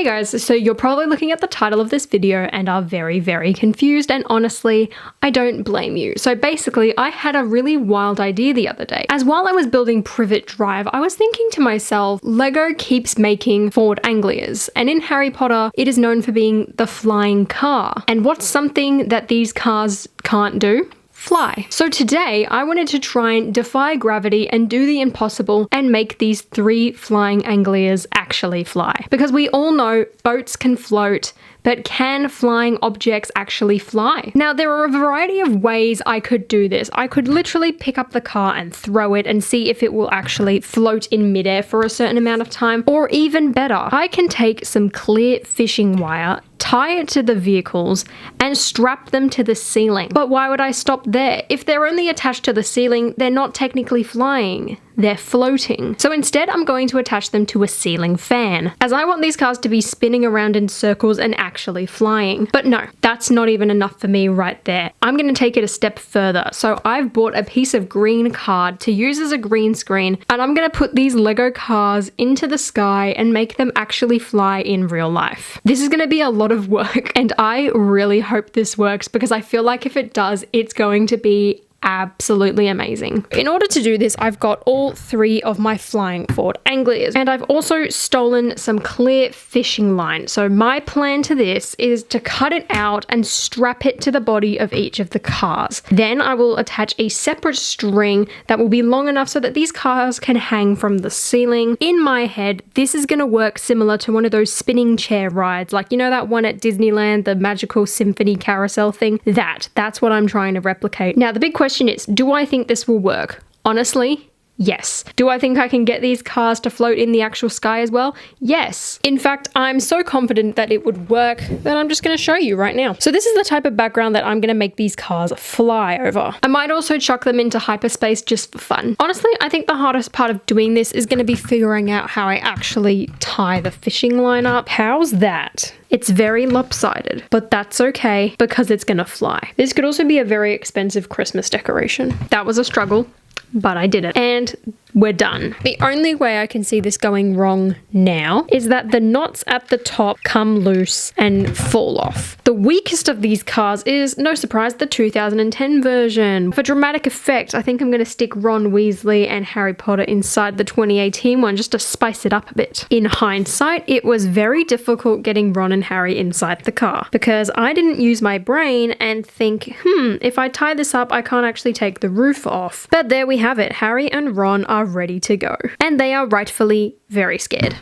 Hey guys, so you're probably looking at the title of this video and are very confused, and honestly, I don't blame you. So basically, I had a really wild idea the other day. As while I was building Privet Drive, I was thinking to myself, Lego keeps making Ford Anglias, and in Harry Potter, it is known for being the flying car. And what's something that these cars can't do? Fly. So today I wanted to try and defy gravity and do the impossible and make these 3 flying Anglias actually fly. Because we all know boats can float, but can flying objects actually fly? Now, there are a variety of ways I could do this. I could literally pick up the car and throw it and see if it will actually float in midair for a certain amount of time. Or even better, I can take some clear fishing wire, tie it to the vehicles, and strap them to the ceiling. But why would I stop there? If they're only attached to the ceiling, they're not technically flying. They're floating. So instead, I'm going to attach them to a ceiling fan, as I want these cars to be spinning around in circles and actually flying. But no, that's not even enough for me right there. I'm going to take it a step further. So I've bought a piece of green card to use as a green screen, and I'm going to put these Lego cars into the sky and make them actually fly in real life. This is going to be a lot of work, and I really hope this works because I feel like if it does, it's going to be absolutely amazing. In order to do this, I've got all 3 of my flying Ford Anglias, and I've also stolen some clear fishing line. So my plan to this is to cut it out and strap it to the body of each of the cars. Then I will attach a separate string that will be long enough so that these cars can hang from the ceiling. In my head, this is going to work similar to one of those spinning chair rides, like you know that one at Disneyland, the magical symphony carousel thing? That's what I'm trying to replicate. Now the big question is, do I think this will work? Honestly, yes. Do I think I can get these cars to float in the actual sky as well? Yes. In fact, I'm so confident that it would work that I'm just going to show you right now. So this is the type of background that I'm going to make these cars fly over. I might also chuck them into hyperspace just for fun. Honestly, I think the hardest part of doing this is going to be figuring out how I actually tie the fishing line up. How's that? It's very lopsided, but that's okay because it's gonna fly. This could also be a very expensive Christmas decoration. That was a struggle, but I did it. And we're done. The only way I can see this going wrong now is that the knots at the top come loose and fall off. The weakest of these cars is, no surprise, the 2010 version. For dramatic effect, I think I'm going to stick Ron Weasley and Harry Potter inside the 2018 one just to spice it up a bit. In hindsight, it was very difficult getting Ron and Harry inside the car because I didn't use my brain and think, if I tie this up, I can't actually take the roof off. But there we have it. Harry and Ron are ready to go, and they are rightfully very scared.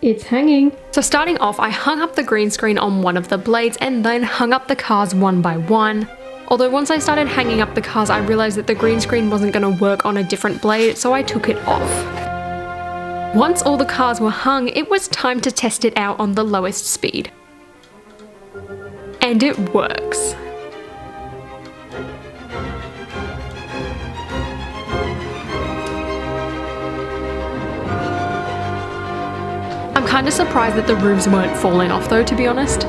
It's hanging. So starting off, I hung up the green screen on one of the blades and then hung up the cars one by one. Although once I started hanging up the cars, I realized that the green screen wasn't going to work on a different blade, so I took it off. Once all the cars were hung, it was time to test it out on the lowest speed. And it works. I'm kind of surprised that the roofs weren't falling off though, to be honest.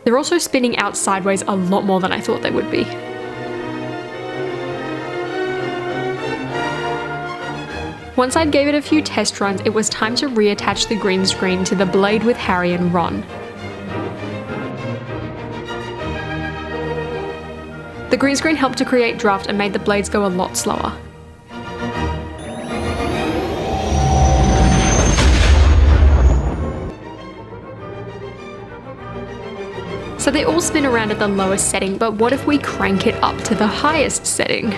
They're also spinning out sideways a lot more than I thought they would be. Once I gave it a few test runs, it was time to reattach the green screen to the blade with Harry and Ron. The green screen helped to create draft and made the blades go a lot slower. So they all spin around at the lowest setting, but what if we crank it up to the highest setting?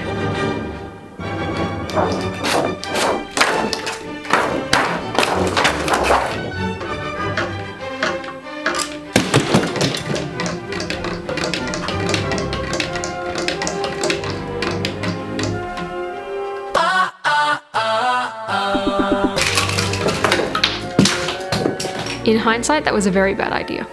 In hindsight, that was a very bad idea.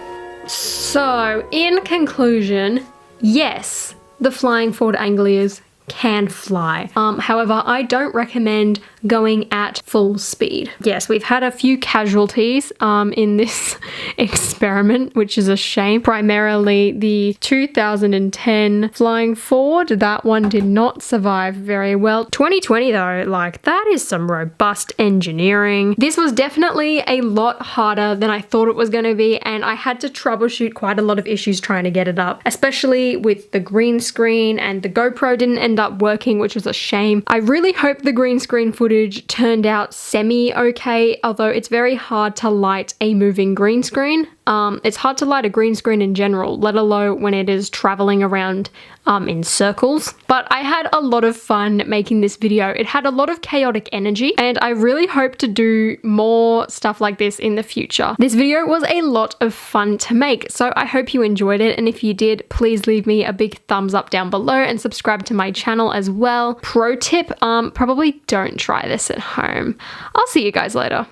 So, in conclusion, yes, the flying Ford Anglias can fly. However, I don't recommend going at full speed. Yes, we've had a few casualties in this experiment, which is a shame. Primarily the 2010 flying Ford. That one did not survive very well. 2020 though, like that is some robust engineering. This was definitely a lot harder than I thought it was going to be, and I had to troubleshoot quite a lot of issues trying to get it up, especially with the green screen, and the GoPro didn't end up working, which was a shame. I really hope the green screen footage turned out semi-okay, although it's very hard to light a moving green screen. It's hard to light a green screen in general, let alone when it is traveling around in circles. But I had a lot of fun making this video. It had a lot of chaotic energy, and I really hope to do more stuff like this in the future. This video was a lot of fun to make, so I hope you enjoyed it, and if you did, please leave me a big thumbs up down below and subscribe to my channel as well. Pro tip, probably don't try this at home. I'll see you guys later.